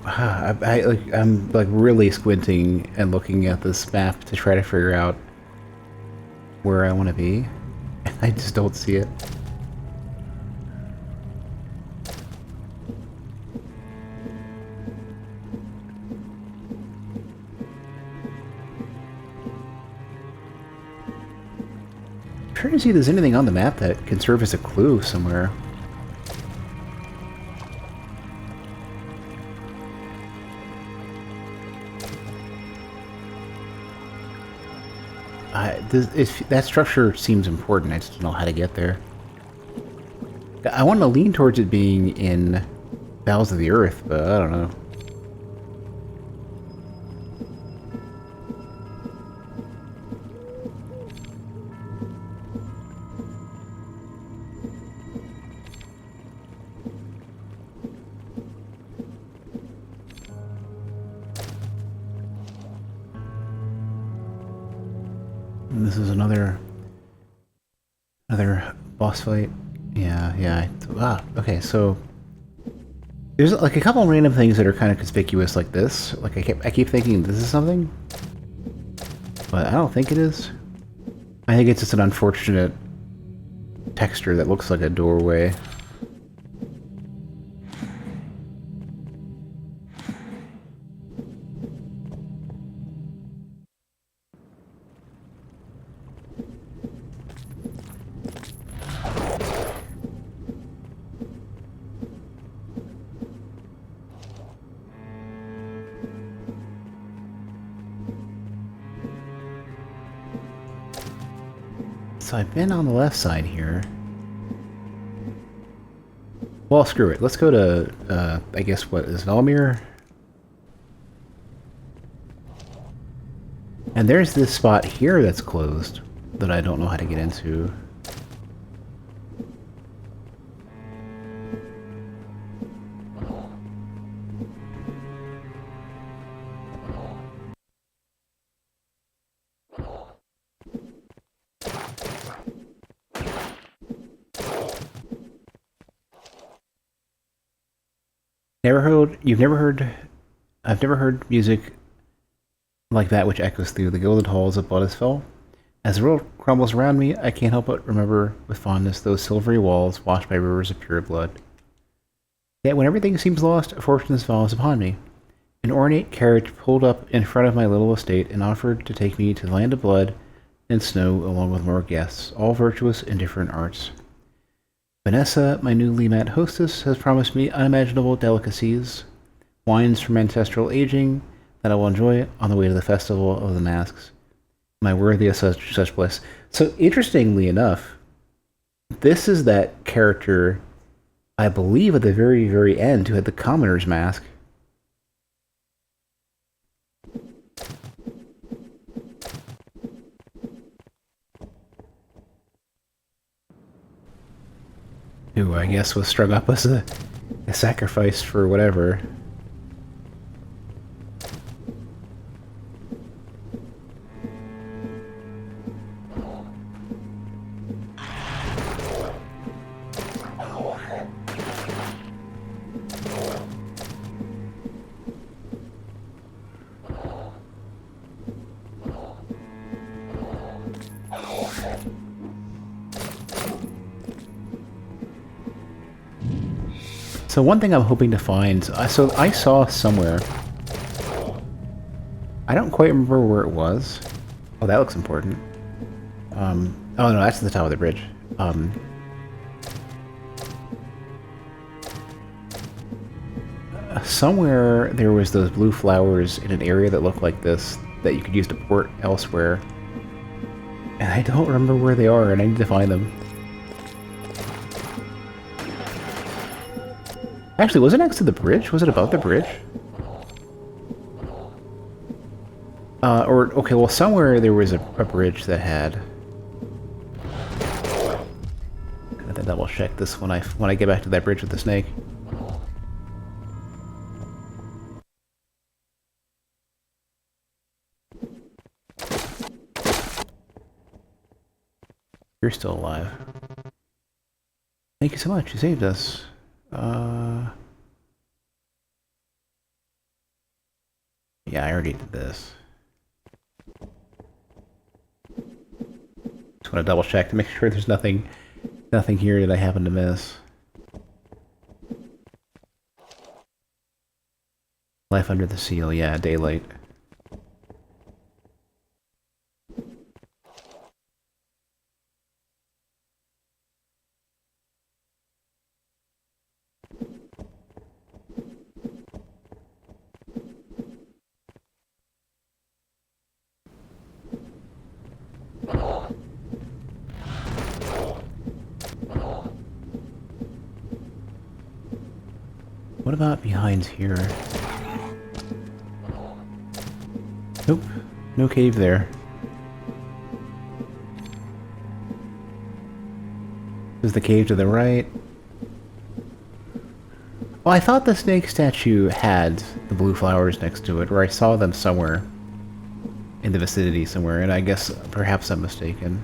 I'm like really squinting and looking at this map to try to figure out where I want to be. I just don't see it. I'm trying to see if there's anything on the map that can serve as a clue somewhere. That structure seems important. I just don't know how to get there. I want to lean towards it being in Bowels of the Earth, but I don't know. And this is another boss fight. Yeah. Okay, so there's like a couple random things that are kind of conspicuous like this. Like I keep thinking this is something, but I don't think it is. I think it's just an unfortunate texture that looks like a doorway. So I've been on the left side here. Well, screw it. Let's go to, I guess, what is Valmir? And there's this spot here that's closed that I don't know how to get into. I've never heard music like that which echoes through the gilded halls of Bottisfell. As the world crumbles around me, I can't help but remember with fondness those silvery walls washed by rivers of pure blood. Yet when everything seems lost, fortune falls upon me. An ornate carriage pulled up in front of my little estate and offered to take me to the land of blood and snow along with more guests, all virtuous in different arts. Vanessa, my newly met hostess, has promised me unimaginable delicacies, wines from ancestral aging that I will enjoy on the way to the festival of the masks. Am I worthy of such bliss? So, interestingly enough, this is that character, I believe, at the very, very end, who had the commoner's mask. Who I guess was strung up as a sacrifice for whatever. So one thing I'm hoping to find, so I saw somewhere, I don't quite remember where it was. Oh, that looks important. Oh no, that's the top of the bridge. Somewhere there was those blue flowers in an area that looked like this that you could use to port elsewhere. And I don't remember where they are, and I need to find them. Actually, was it next to the bridge? Was it above the bridge? Okay, well, somewhere there was a bridge that had... I'm gonna double check this when I get back to that bridge with the snake. You're still alive. Thank you so much. You saved us. Yeah, I already did this. Just want to double check to make sure there's nothing here that I happen to miss. Life under the seal, yeah, daylight. What about behind here? Nope, no cave there. This is the cave to the right. Well, I thought the snake statue had the blue flowers next to it, or I saw them somewhere in the vicinity somewhere, and I guess perhaps I'm mistaken.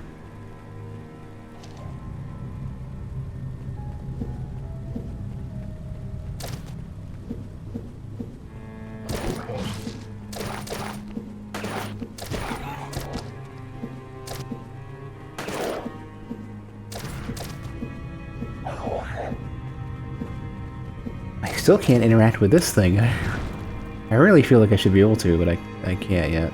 Still can't interact with this thing. I really feel like I should be able to, but I can't yet.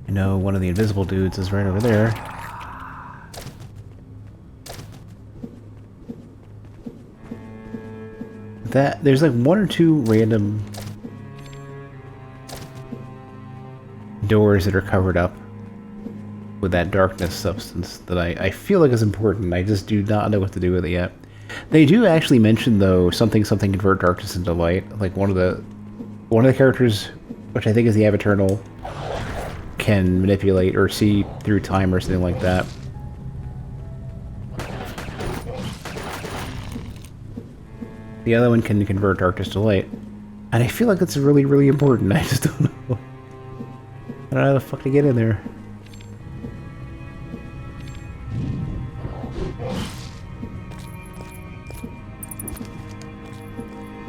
I know one of the invisible dudes is right over there. There's like one or two random doors that are covered up with that darkness substance that I feel like is important. I just do not know what to do with it yet. They do actually mention though something convert darkness into light. Like one of the characters, which I think is the Avaternal, can manipulate or see through time or something like that. The other one can convert darkness to light. And I feel like that's really, really important. I just don't know. I don't know how the fuck to get in there.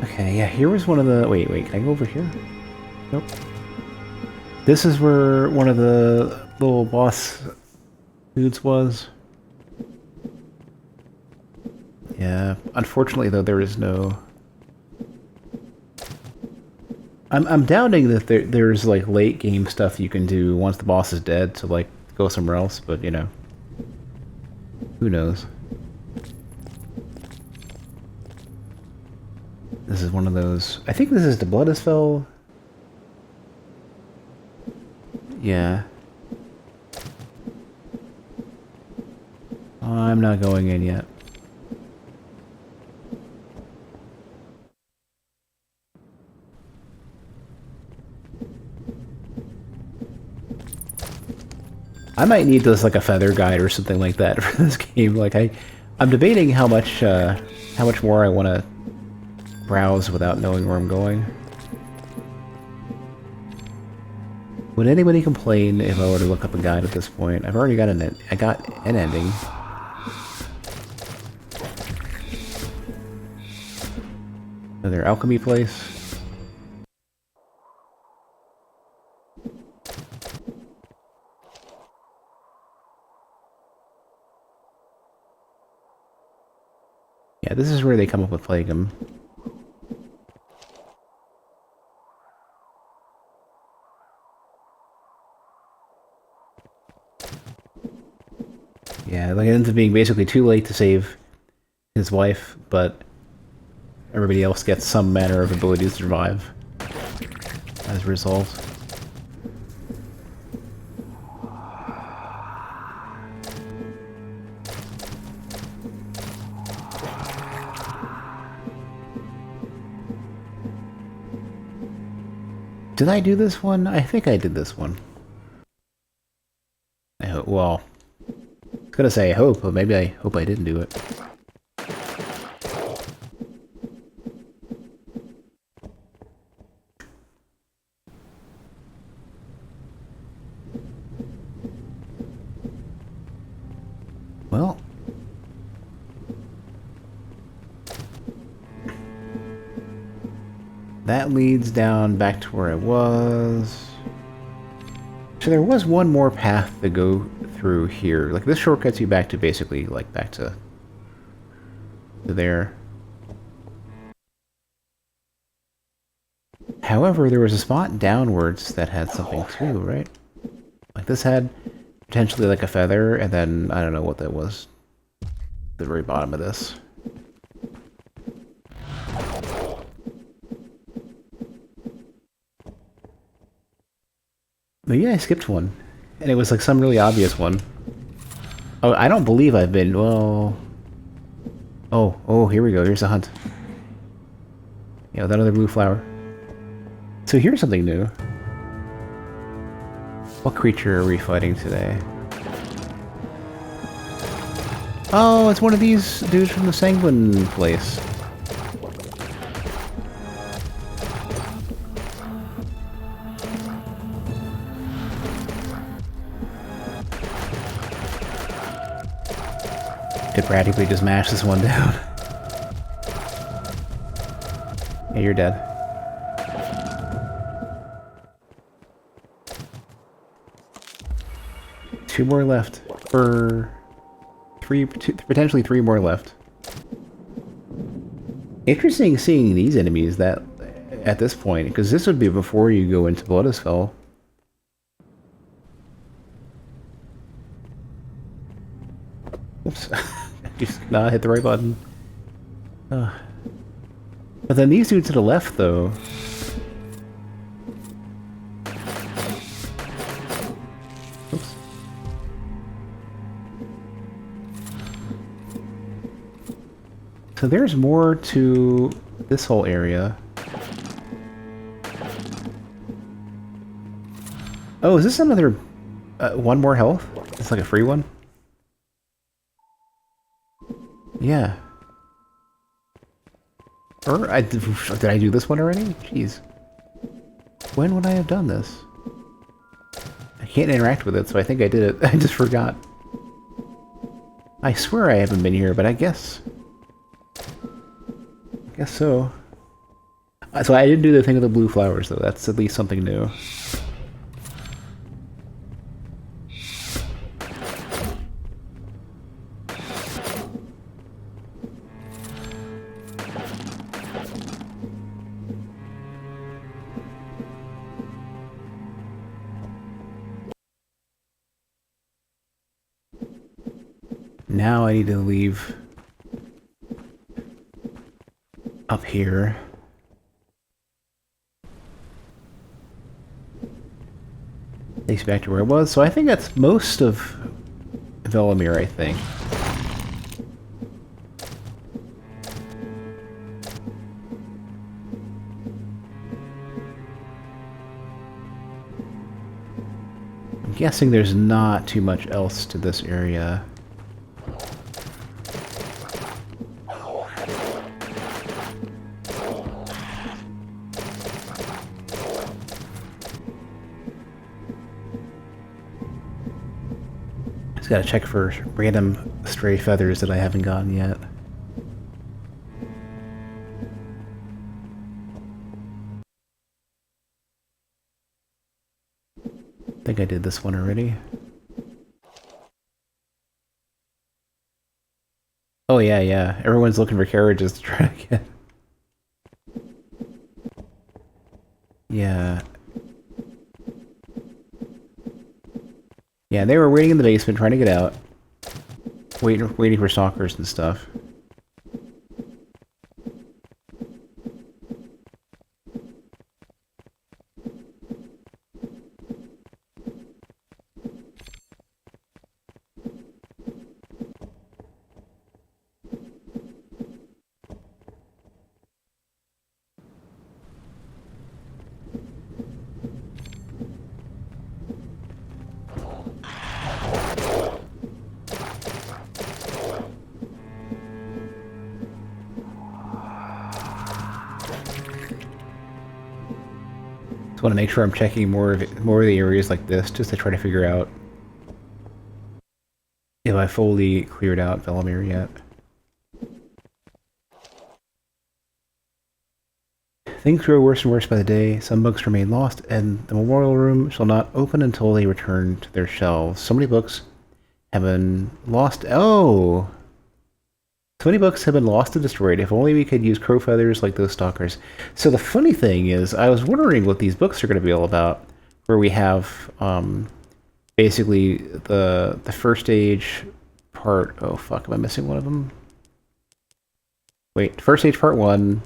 Okay, yeah, here was one of the... Wait, can I go over here? Nope. This is where one of the little boss dudes was. Yeah, unfortunately though there is no... I'm doubting that there's like late game stuff you can do once the boss is dead to like go somewhere else, but you know, who knows. This is one of those... I think this is the Bloodisfell. Yeah. I'm not going in yet. I might need this like a feather guide or something like that for this game. Like I'm debating how much more I want to browse without knowing where I'm going. Would anybody complain if I were to look up a guide at this point? I've already got I got an ending. Another alchemy place. Yeah, this is where they come up with Plagueum. Yeah, like it ends up being basically too late to save his wife, but everybody else gets some manner of ability to survive as a result. Did I do this one? I think I did this one. I hope, well, I was gonna say I hope, but maybe I hope I didn't do it. Well, that leads down back to where I was. So there was one more path to go through here. Like, this shortcuts you back to basically, like, back to there. However, there was a spot downwards that had something too, right? Like, this had potentially like a feather, and then I don't know what that was. The very bottom of this. But yeah, I skipped one. And it was like some really obvious one. Oh, I don't believe I've been, well... Oh, here we go, here's a hunt. Yeah, that other blue flower. So here's something new. What creature are we fighting today? Oh, it's one of these dudes from the Sanguine place. Could practically just mash this one down. Yeah, you're dead. Two more left. For potentially three more left. Interesting seeing these enemies that at this point, because this would be before you go into Bloodisfell. Oops. Just not hit the right button. But then these dudes to the left, though. Oops. So there's more to this whole area. Oh, is this another... one more health? It's like a free one? Yeah. Or, did I do this one already? Jeez. When would I have done this? I can't interact with it, so I think I did it. I just forgot. I swear I haven't been here, but I guess... Guess so. So I didn't do the thing with the blue flowers, though. That's at least something new. Now I need to leave up here. Takes me back to where I was, so I think that's most of Velimir, I think. I'm guessing there's not too much else to this area. Gotta check for random stray feathers that I haven't gotten yet. I think I did this one already. Oh yeah. Everyone's looking for carriages to try to get. Yeah. Yeah, they were waiting in the basement, trying to get out. Waiting for stalkers and stuff. Just want to make sure I'm checking more of the areas like this, just to try to figure out if I fully cleared out Velimir yet. Things grow worse and worse by the day. Some books remain lost, and the memorial room shall not open until they return to their shelves. So many books have been lost. Oh! So many books have been lost and destroyed. If only we could use crow feathers like those stalkers. So the funny thing is, I was wondering what these books are going to be all about, where we have basically the first stage part. Oh fuck, am I missing one of them? Wait, first stage part 1,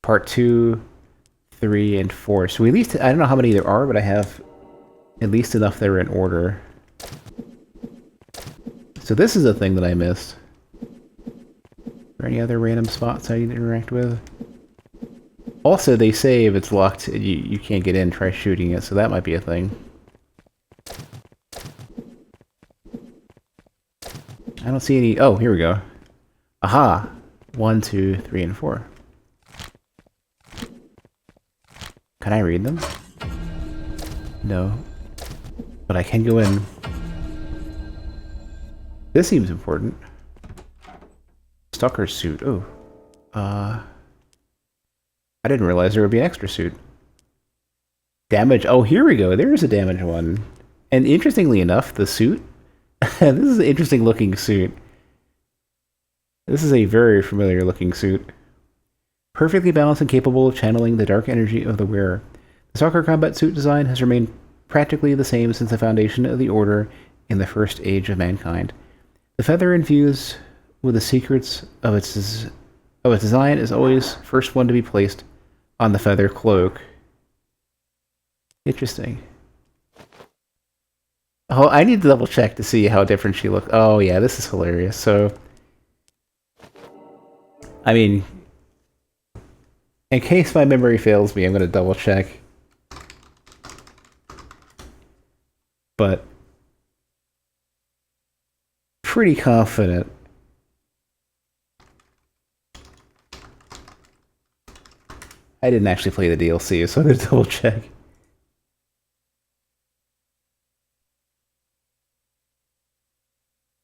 part 2, 3, and 4. So at least I don't know how many there are, but I have at least enough that are in order. So this is a thing that I missed. Are there any other random spots I need to interact with? Also, they say if it's locked, you can't get in, try shooting it, so that might be a thing. I don't see any... Oh, here we go. Aha! 1, 2, 3, and 4. Can I read them? No. But I can go in. This seems important. Stalker's suit. Oh. I didn't realize there would be an extra suit. Damage. Oh, here we go. There's a damage one. And interestingly enough, the suit... this is an interesting looking suit. This is a very familiar looking suit. Perfectly balanced and capable of channeling the dark energy of the wearer. The Stalker combat suit design has remained practically the same since the foundation of the Order in the first age of mankind. The feather infused with the secrets of its design is always first one to be placed on the feather cloak. Interesting. Oh, I need to double check to see how different she looks. Oh yeah, this is hilarious. So, I mean, in case my memory fails me, I'm going to double check. But pretty confident. I didn't actually play the DLC, so I'm going to double check.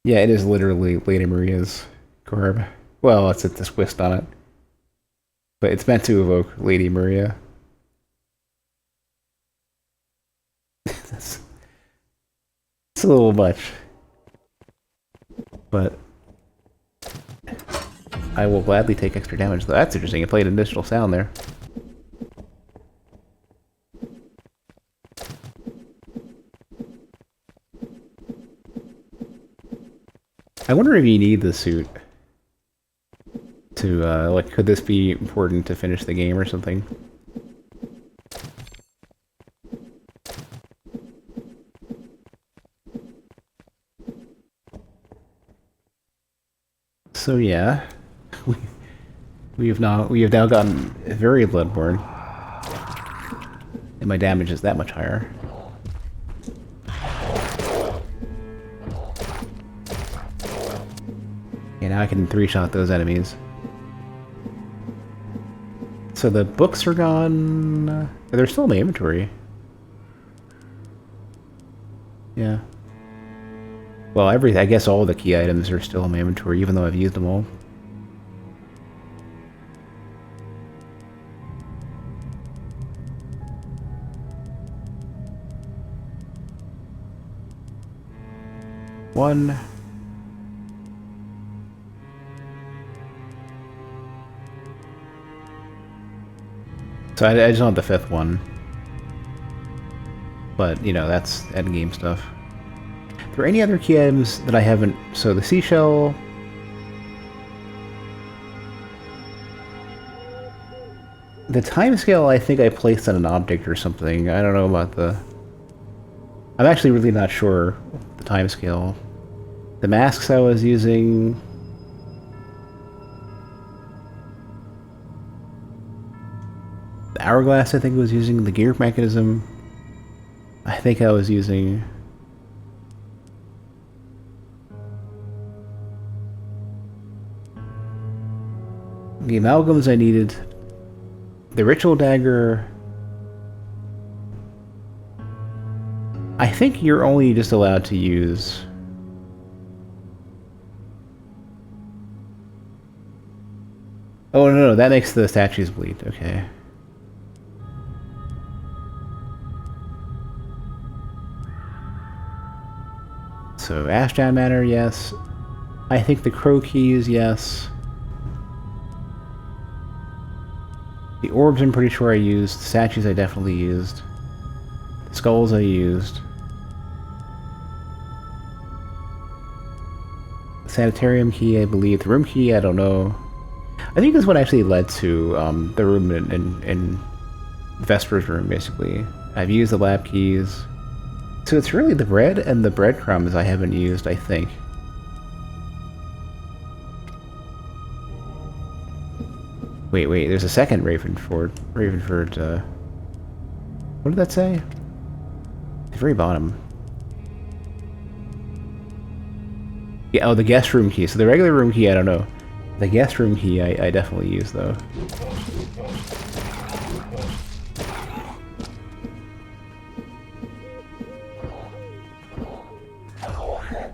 Yeah, it is literally Lady Maria's garb. Well, it's a twist on it. But it's meant to evoke Lady Maria. It's a little much. But I will gladly take extra damage, though. That's interesting. It played an additional sound there. I wonder if you need the suit to, like, could this be important to finish the game or something? So yeah, we have now gotten very bloodborne, and my damage is that much higher. Yeah, now I can 3-shot those enemies. So the books are gone. They're still in my inventory. Yeah. Well, I guess all the key items are still in my inventory, even though I've used them all. One. So I just want the 5th one. But, you know, that's endgame stuff. Are there any other key items that I haven't... So the seashell... The timescale I think I placed on an object or something. I don't know about the... I'm actually really not sure the timescale. The masks I was using... The hourglass I think I was using. The gear mechanism I think I was using... The amalgams I needed. The ritual dagger. I think you're only just allowed to use... Oh, no, that makes the statues bleed. Okay. So, Ashdown Manor, yes. I think the Crow Keys, yes. The Orbs I'm pretty sure I used. The statues I definitely used. The Skulls I used. The Sanitarium Key, I believe. The Room Key, I don't know. I think this one actually led to the room in Vesper's room, basically. I've used the lab keys. So it's really the bread and the breadcrumbs I haven't used, I think. Wait, there's a second Ravenford, what did that say? The very bottom. Yeah, oh, the guest room key. So the regular room key, I don't know. The guest room key, I definitely use, though.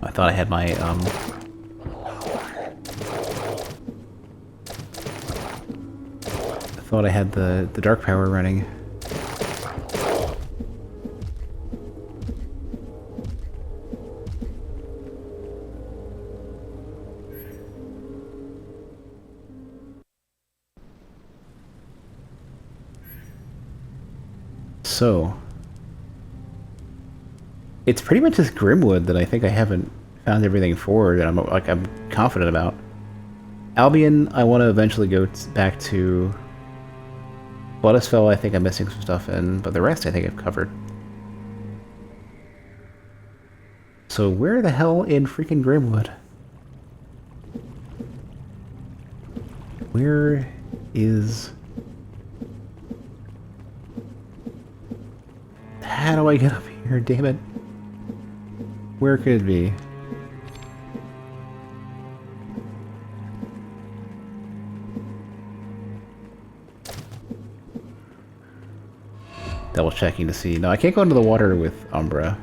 I thought I had my, I thought I had the dark power running. So, it's pretty much just Grimwood that I think I haven't found everything for, that I'm confident about. Albion, I want to eventually go back to. Bloodisfell, I think I'm missing some stuff in, but the rest I think I've covered. So where the hell in freaking Grimwood? Where is... How do I get up here, damn it? Where could it be? Double checking to see. No, I can't go into the water with Umbra.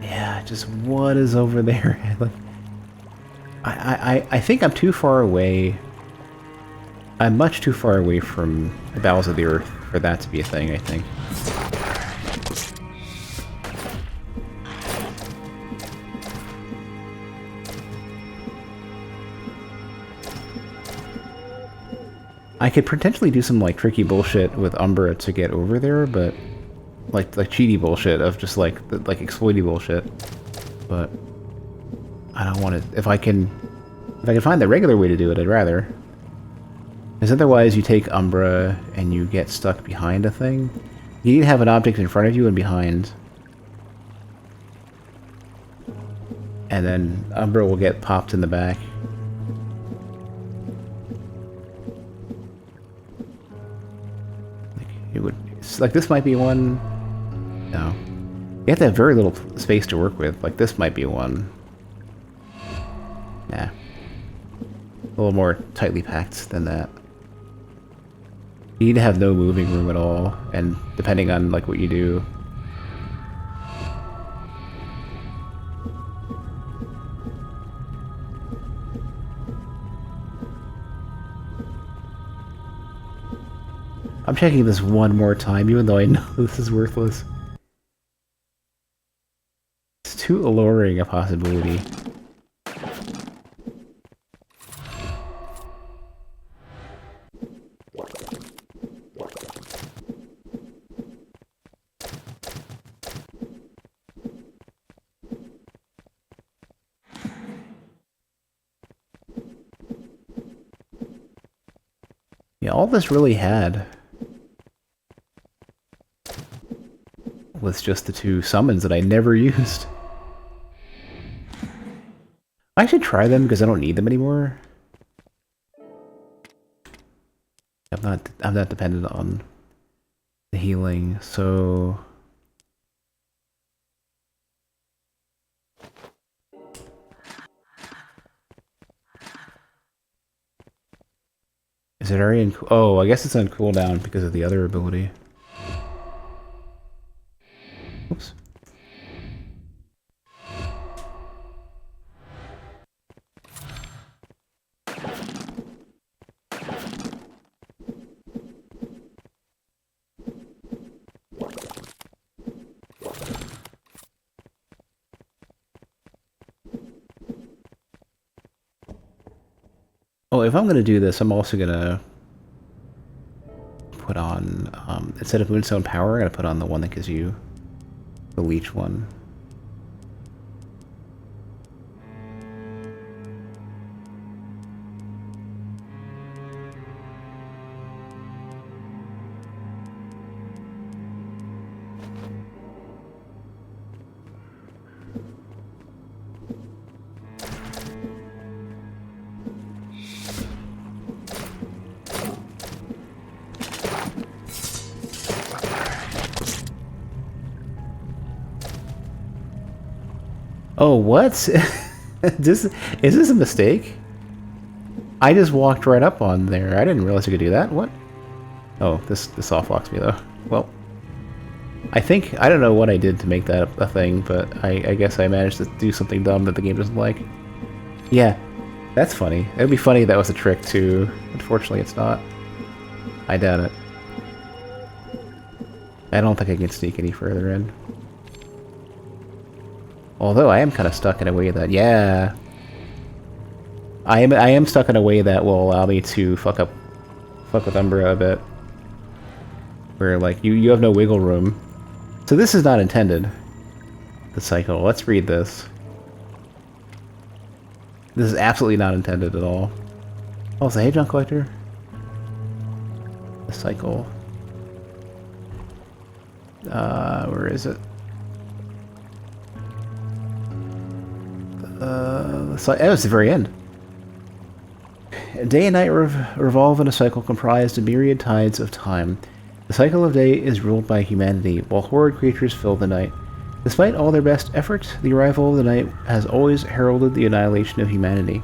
Yeah, just what is over there? Like, I think I'm too far away. I'm much too far away from the bowels of the earth for that to be a thing, I think. I could potentially do some like tricky bullshit with Umbra to get over there, but like cheaty bullshit of just like exploity bullshit. But I don't want to. If I can find the regular way to do it, I'd rather. Because otherwise, you take Umbra and you get stuck behind a thing. You need to have an object in front of you and behind, and then Umbra will get popped in the back. Like this might be one. No, you have to have very little space to work with. Like this might be one. Nah, a little more tightly packed than that. You need to have no moving room at all, and depending on like what you do. I'm checking this one more time, even though I know this is worthless. It's too alluring a possibility. Yeah, all this really had was just the two summons that I never used. I should try them because I don't need them anymore. I'm not dependent on the healing, so Is it already in... Oh, I guess it's on cooldown because of the other ability. Oops. Oh, if I'm going to do this, I'm also going to put on, instead of Moonstone Power, I'm going to put on the one that gives you the leech one. Oh, what? Is this a mistake? I just walked right up on there. I didn't realize you could do that. What? Oh, this soft locks me though. Well, I don't know what I did to make that a thing, but I guess I managed to do something dumb that the game doesn't like. Yeah, that's funny. It would be funny if that was a trick too. Unfortunately, it's not. I doubt it. I don't think I can sneak any further in. Although I am kind of stuck in a way that, yeah, I am stuck in a way that will allow me to fuck with Umbra a bit, where like you have no wiggle room. So this is not intended. The cycle. Let's read this. This is absolutely not intended at all. Oh, it's a Hedgehog Collector. The cycle. Where is it? Oh, it's the very end. Day and night revolve in a cycle comprised of myriad tides of time. The cycle of day is ruled by humanity, while horrid creatures fill the night. Despite all their best efforts, the arrival of the night has always heralded the annihilation of humanity.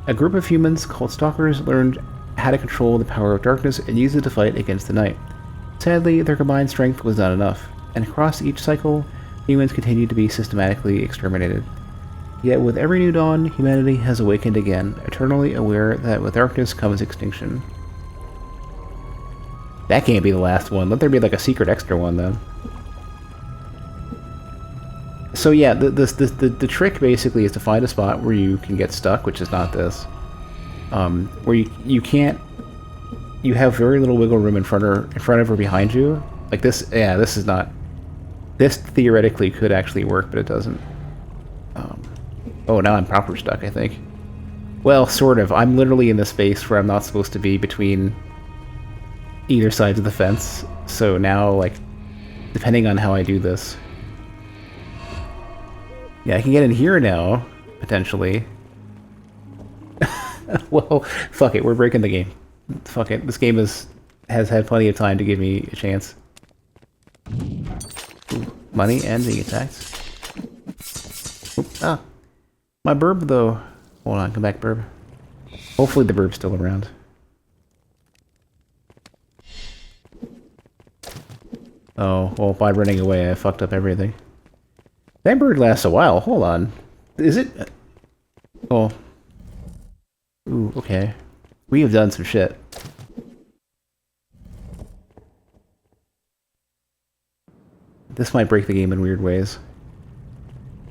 A group of humans called Stalkers learned how to control the power of darkness and use it to fight against the night. Sadly, their combined strength was not enough, and across each cycle, humans continued to be systematically exterminated. Yet with every new dawn, humanity has awakened again, eternally aware that with darkness comes extinction. That can't be the last one. Let there be like a secret extra one then. So yeah, the trick basically is to find a spot where you can get stuck, which is not this. Where you can't, you have very little wiggle room in front of or behind you. Like this, yeah, this is not. This theoretically could actually work, but it doesn't. Oh, now I'm proper stuck, I think. Well, sort of. I'm literally in the space where I'm not supposed to be between either sides of the fence. So now, like, depending on how I do this... Yeah, I can get in here now, potentially. Well, fuck it. We're breaking the game. Fuck it. This game has had plenty of time to give me a chance. Ooh, money and being attacked. Oop, ah. My burb, though. Hold on, come back, burb. Hopefully the burb's still around. Oh, well, by running away, I fucked up everything. That bird lasts a while. Hold on. Is it? Oh. Ooh, okay. We have done some shit. This might break the game in weird ways.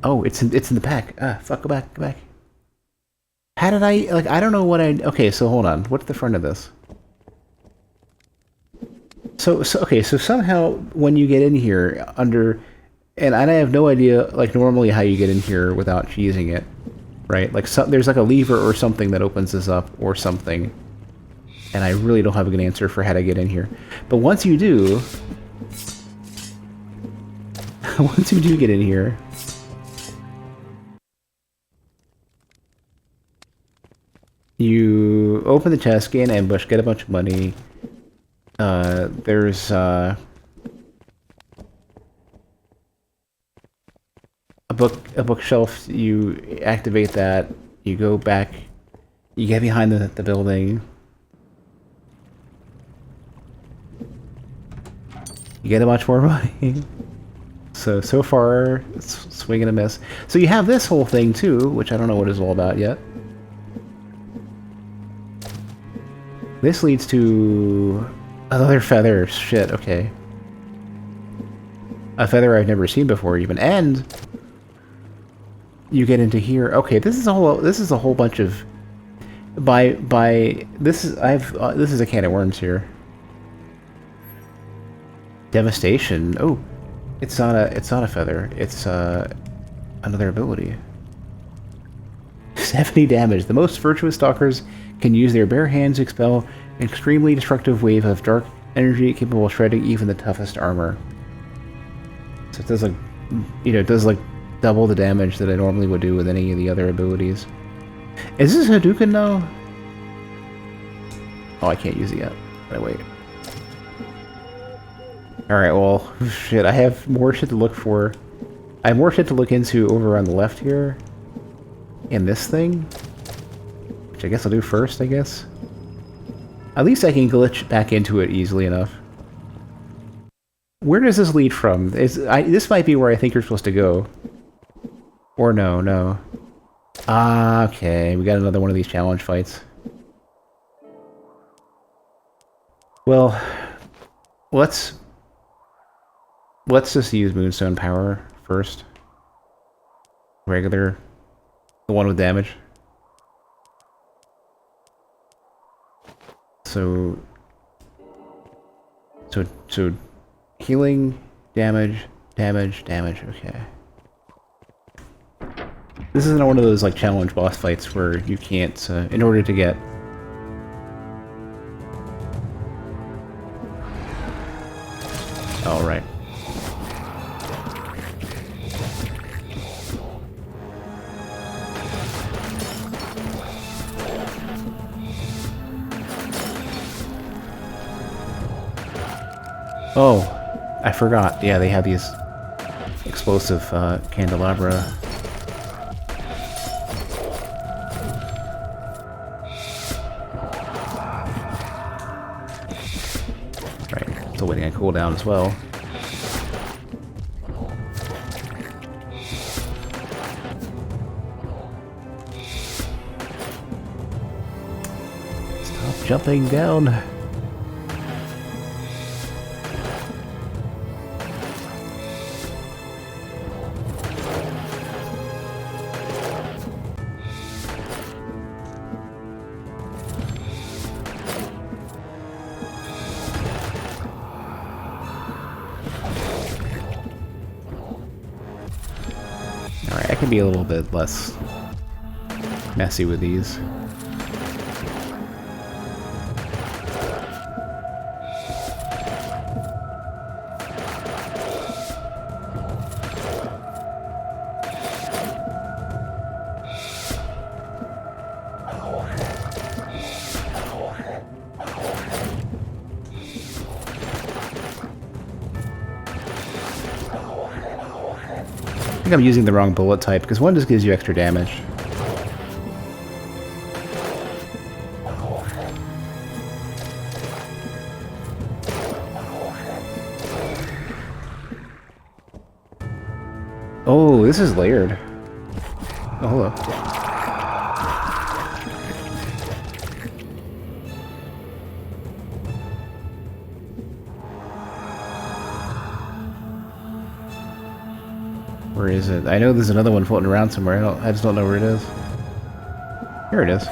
Oh, it's in the pack. Ah, fuck, go back, go back. How did I, like, I don't know what I, okay, so hold on. What's the front of this? So okay, so somehow when you get in here under, and I have no idea, like, normally how you get in here without cheesing it, right? Like, there's like a lever or something that opens this up or something, and I really don't have a good answer for how to get in here. But once you do, once you do get in here, you open the chest, gain ambush, get a bunch of money. There's a bookshelf. You activate that. You go back. You get behind the building. You get a much more money. So far, it's swing and a miss. So you have this whole thing too, which I don't know what it's all about yet. This leads to another feather. Shit, okay. A feather I've never seen before even, and you get into here. Okay, this is a whole bunch of this is a can of worms here. Devastation. Oh, it's not a feather. It's another ability. 70 damage. The most virtuous stalkers can use their bare hands to expel an extremely destructive wave of dark energy capable of shredding even the toughest armor. So it does like, it does like double the damage that I normally would do with any of the other abilities. Is this Hadouken though? Oh, I can't use it yet. Wait. Alright, well, shit, I have more shit to look for. I have more shit to look into over on the left here. In this thing. Which I guess I'll do first, I guess. At least I can glitch back into it easily enough. Where does this lead from? This might be where I think you're supposed to go. Or no. Ah, okay, we got another one of these challenge fights. Well, let's just use Moonstone Power first. Regular, the one with damage. So healing, damage, okay. This isn't one of those like challenge boss fights where you can't, in order to get... All right. Oh, I forgot. Yeah, they have these explosive candelabra. Right, still waiting on cooldown as well. Stop jumping down. Alright, I can be a little bit less messy with these. I think I'm using the wrong bullet type, because one just gives you extra damage. Oh, this is layered. Oh, hello. Where is it? I know there's another one floating around somewhere. I just don't know where it is. Here it is.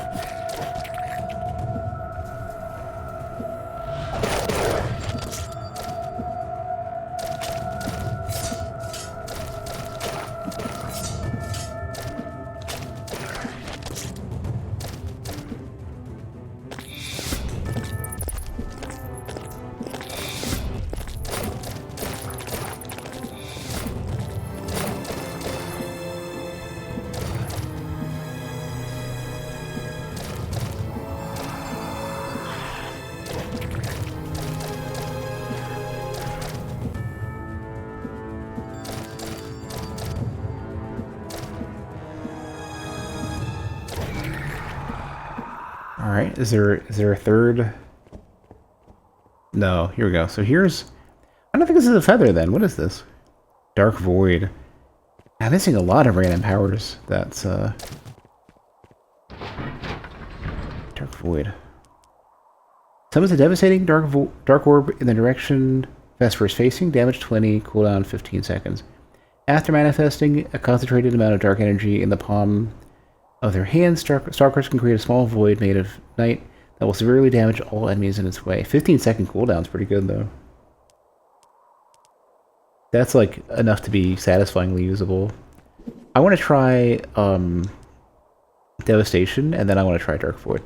Alright, is there a third? No, here we go. So here's... I don't think this is a feather then. What is this? Dark Void. I'm missing a lot of random powers. That's, Dark Void. Summons a devastating dark orb in the direction Vesper is facing. Damage 20, cooldown 15 seconds. After manifesting a concentrated amount of dark energy in the palm of their hands, stalkers can create a small void made of night that will severely damage all enemies in its way. 15-second cooldown's pretty good, though. That's, like, enough to be satisfyingly usable. I want to try, Devastation, and then I want to try Dark Void.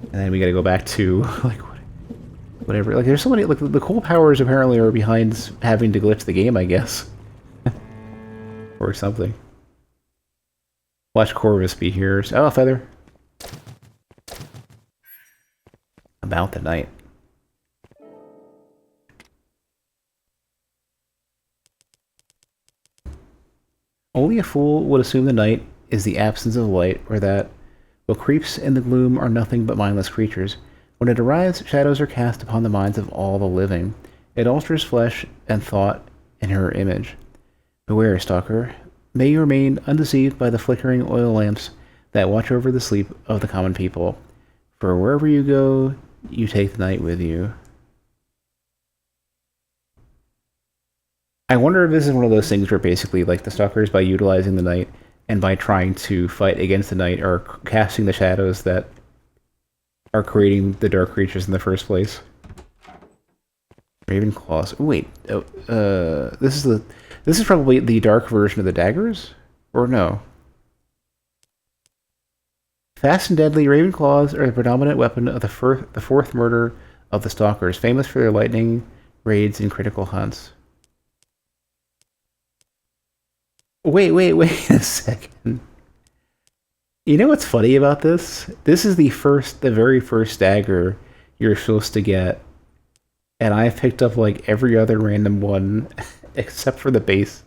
And then we gotta go back to, like, whatever. Like, there's so many, like, the cool powers apparently are behind having to glitch the game, I guess. Or something. Watch Corvus be here. Oh, a feather. About the night. Only a fool would assume the night is the absence of light, or that while creeps in the gloom are nothing but mindless creatures. When it arrives, shadows are cast upon the minds of all the living. It alters flesh and thought in her image. Beware, stalker. May you remain undeceived by the flickering oil lamps that watch over the sleep of the common people. For wherever you go, you take the night with you. I wonder if this is one of those things where basically, like, the stalkers, by utilizing the night and by trying to fight against the night, are casting the shadows that are creating the dark creatures in the first place. Raven claws. Oh, wait. This is probably the dark version of the daggers? Or no? Fast and deadly, Raven claws are the predominant weapon of the fourth murder of the stalkers, famous for their lightning raids and critical hunts. Wait a second. You know what's funny about this? This is the very first dagger you're supposed to get, and I picked up like every other random one except for the base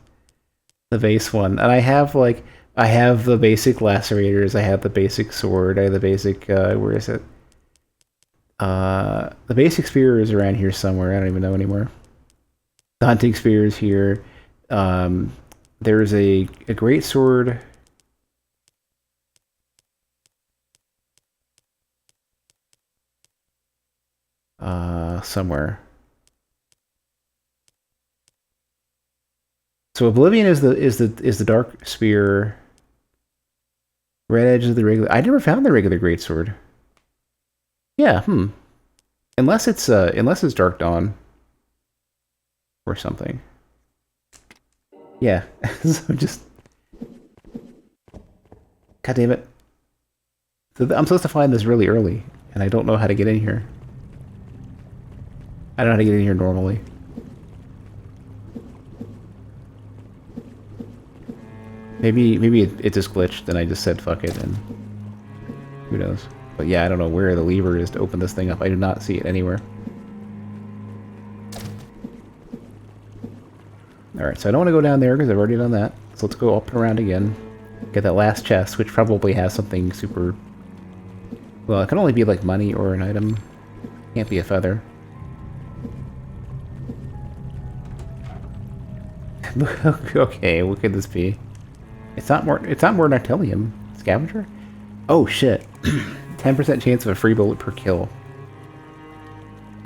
one. And I have the basic lacerators, I have the basic sword, I have the basic where is it? The basic spear is around here somewhere. I don't even know anymore. The hunting spear is here. There's a great sword. Somewhere. So Oblivion is the dark spear. Red edge is the regular. I never found the regular greatsword. Yeah, Unless it's Dark Dawn or something. Yeah. So just, God damn it. So I'm supposed to find this really early, and I don't know how to get in here. I don't know how to get in here normally. Maybe it just glitched, and I just said fuck it, and who knows. But yeah, I don't know where the lever is to open this thing up. I do not see it anywhere. Alright, so I don't want to go down there because I've already done that. So let's go up and around again. Get that last chest, which probably has something super... Well, it can only be like money or an item. Can't be a feather. Okay, what could this be? It's not more Nartelium. Scavenger? Oh shit. 10% chance of a free bullet per kill.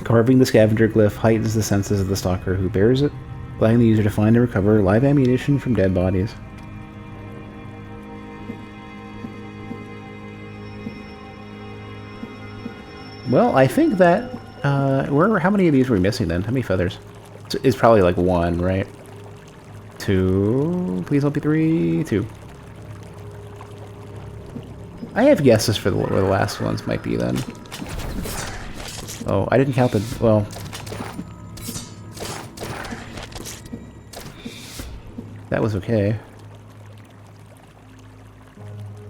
Carving the scavenger glyph heightens the senses of the stalker who bears it, allowing the user to find and recover live ammunition from dead bodies. Well, I think that, how many of these were we missing then? How many feathers? It's probably like 1, right? 2, please don't be 3, 2. I have guesses for where the last ones might be then. Oh, I didn't count the, well... That was okay.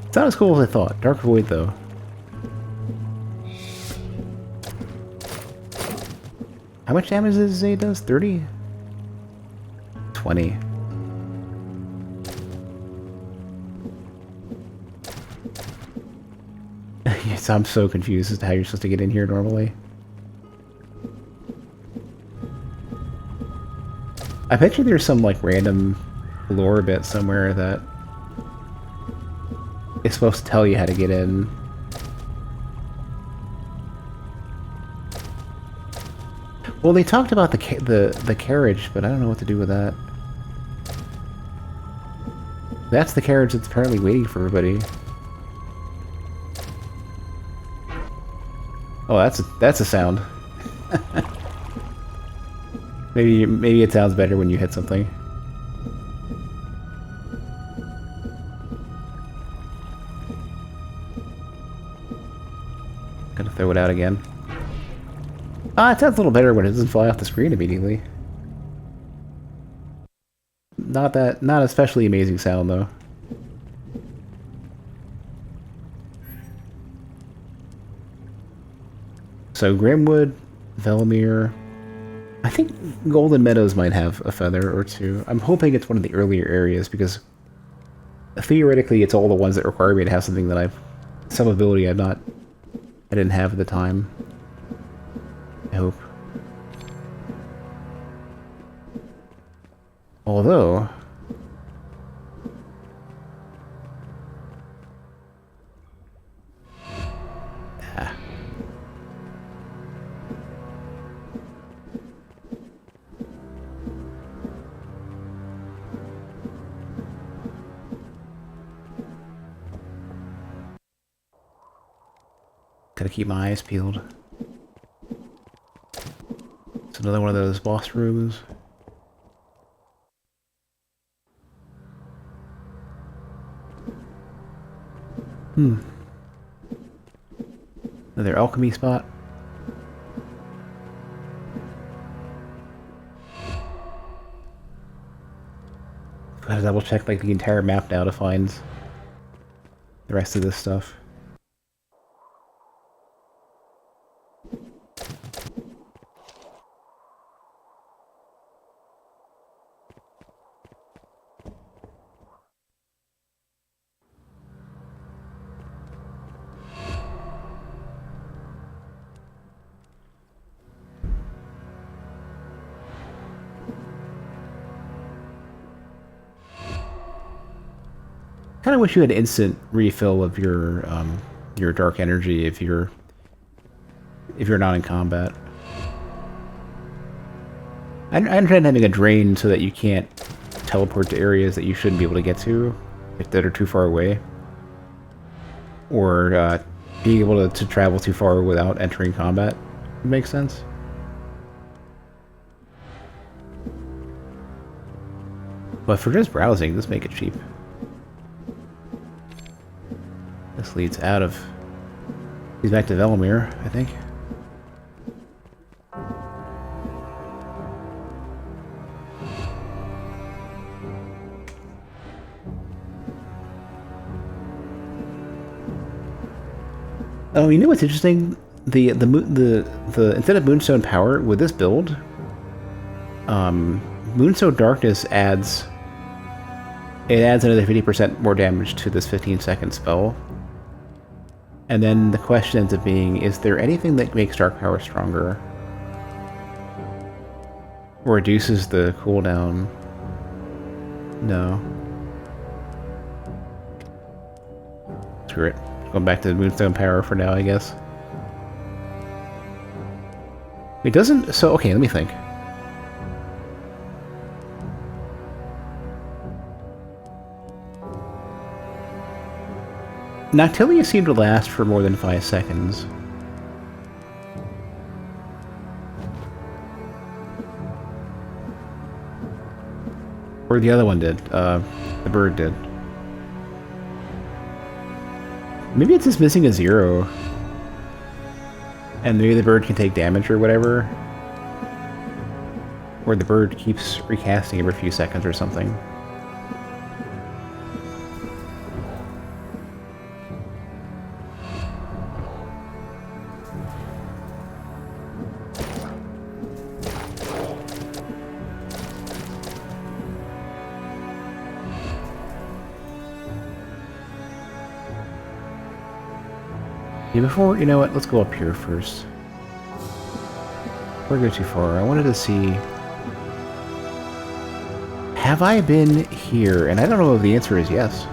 It's not as cool as I thought. Dark Void, though. How much damage does it does? 30? 20. I'm so confused as to how you're supposed to get in here normally. I bet you there's some, like, random lore bit somewhere that is supposed to tell you how to get in. Well, they talked about the carriage, but I don't know what to do with that. That's the carriage that's apparently waiting for everybody. Oh, that's a sound. maybe it sounds better when you hit something. Gonna throw it out again. Ah, it sounds a little better when it doesn't fly off the screen immediately. Not especially amazing sound though. So Grimwood, Velemir. I think Golden Meadows might have a feather or two. I'm hoping it's one of the earlier areas because theoretically it's all the ones that require me to have something that some ability I didn't have at the time. I hope. Although gotta keep my eyes peeled. It's another one of those boss rooms. Another alchemy spot. Gotta double check like the entire map now to find the rest of this stuff. Kind of wish you had instant refill of your dark energy if you're not in combat. I understand having a drain so that you can't teleport to areas that you shouldn't be able to get to that are too far away, or being able to travel too far without entering combat. Makes sense. But for just browsing, just make it cheap. This leads out of... He's back to Velemir, I think. Oh, you know what's interesting? The instead of Moonstone Power with this build, Moonstone Darkness adds another 50% more damage to this 15-second spell. And then the question ends up being, is there anything that makes Dark Power stronger? Or reduces the cooldown? No. Screw it. Going back to Moonstone Power for now, I guess. It doesn't... So, okay, let me think. Noctilia seemed to last for more than 5 seconds. Or the other one did. The bird did. Maybe it's just missing a 0. And maybe the bird can take damage or whatever. Or the bird keeps recasting every few seconds or something. Yeah, before, you know what, let's go up here first. Before I go too far, I wanted to see... Have I been here? And I don't know if the answer is yes.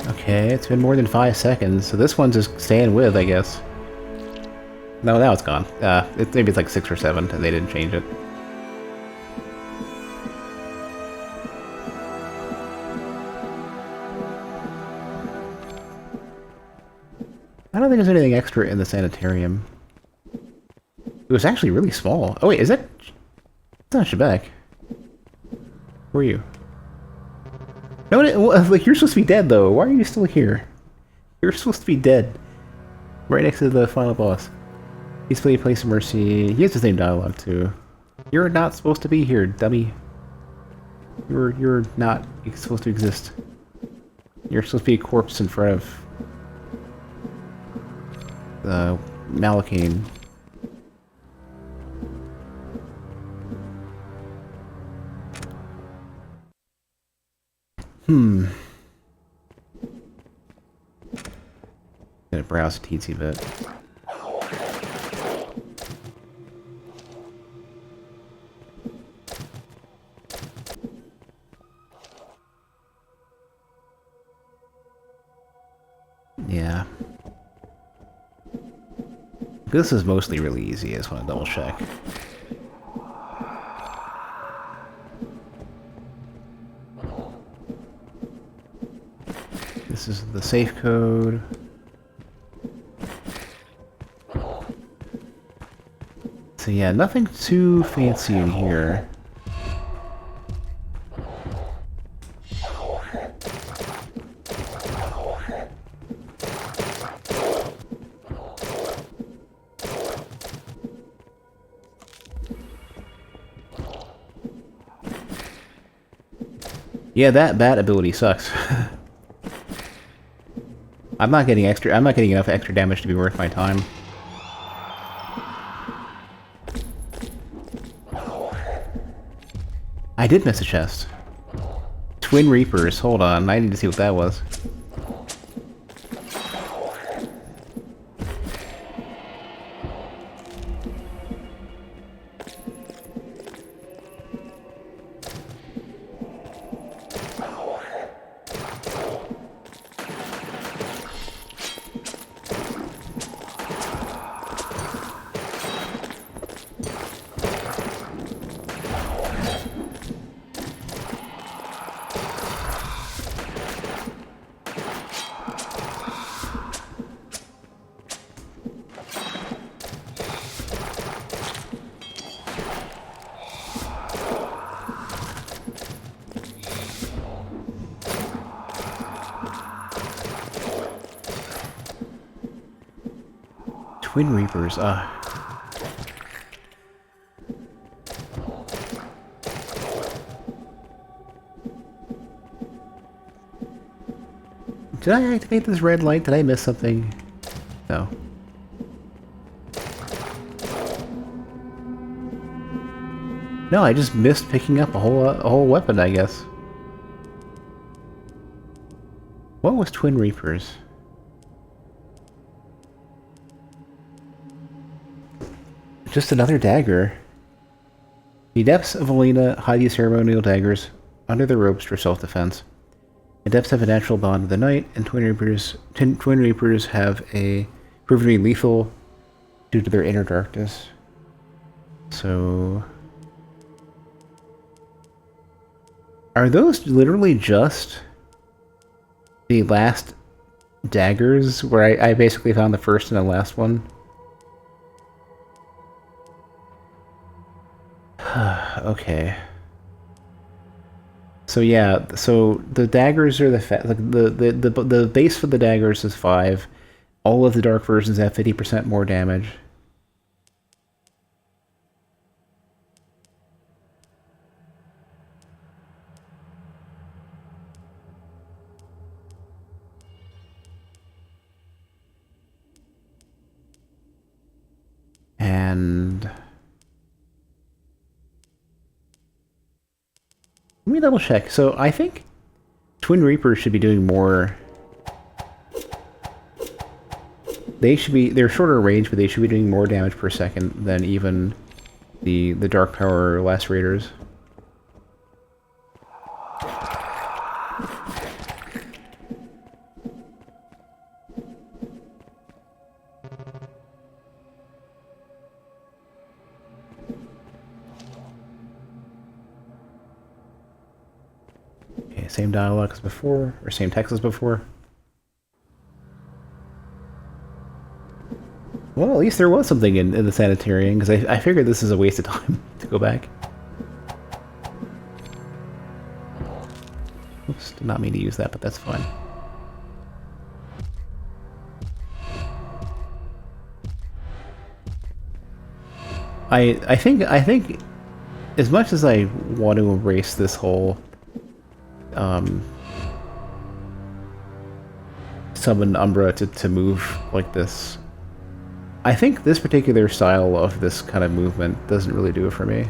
Okay, it's been more than 5 seconds, so this one's just staying with, I guess. No, now it's gone. Maybe it's like 6 or 7, and they didn't change it. I don't think there's anything extra in the sanitarium. It was actually really small. Oh wait, is that... It's not Shebek. Who are you? No, like, you're supposed to be dead, though. Why are you still here? You're supposed to be dead. Right next to the final boss. Peacefully place of mercy. He has the same dialogue, too. You're not supposed to be here, dummy. You're not supposed to exist. You're supposed to be a corpse in front of... Malakane. Gonna browse a teensy bit. Yeah. This is mostly really easy, I just want to double check. This is the safe code. So yeah, nothing too fancy in here. Yeah, that bat ability sucks. I'm not getting enough extra damage to be worth my time. I did miss a chest. Twin Reapers, hold on, I need to see what that was. Twin Reapers, Did I activate this red light? Did I miss something? No. No, I just missed picking up a whole weapon, I guess. What was Twin Reapers? Just another dagger. The Adepts of Alina hide these ceremonial daggers under the ropes for self-defense. Adepts have a natural bond with the night, and Twin Reapers have a proven to be lethal due to their inner darkness. So... Are those literally just the last daggers where I basically found the first and the last one? Okay. So yeah, so the daggers are like the base for the daggers is 5. All of the dark versions have 50% more damage. And let me double check. So I think Twin Reapers should be doing more. They're shorter range, but they should be doing more damage per second than even the Dark Power Lacerators. Okay, same dialogue as before, or same text as before. Well, at least there was something in the sanitarium, because I figured this is a waste of time to go back. Oops, did not mean to use that, but that's fine. I think as much as I want to embrace this whole summon Umbra to move like this, I think this particular style of this kind of movement doesn't really do it for me.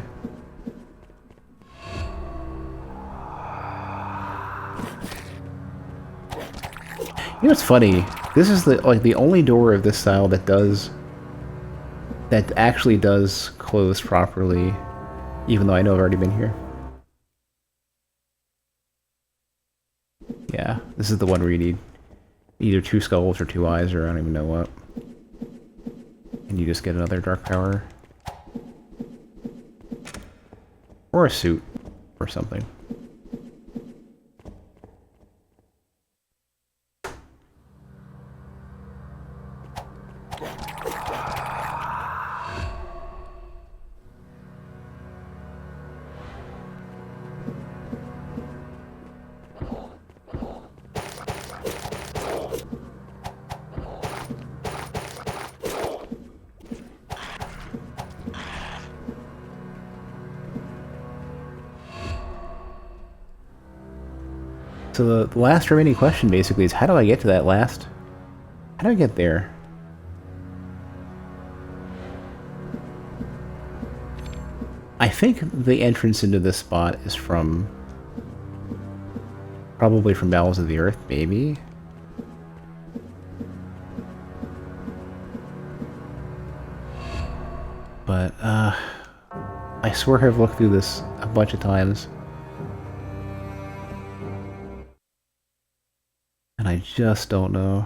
You know what's funny? This is the only door of this style that actually does close properly, even though I know I've already been here. Yeah, this is the one where you need either 2 skulls or 2 eyes, or I don't even know what. And you just get another dark power. Or a suit, or something. So the last remaining question basically is, how do I get to that last? How do I get there? I think the entrance into this spot is from... probably from Bowels of the Earth, maybe? But, I swear I've looked through this a bunch of times. And I just don't know.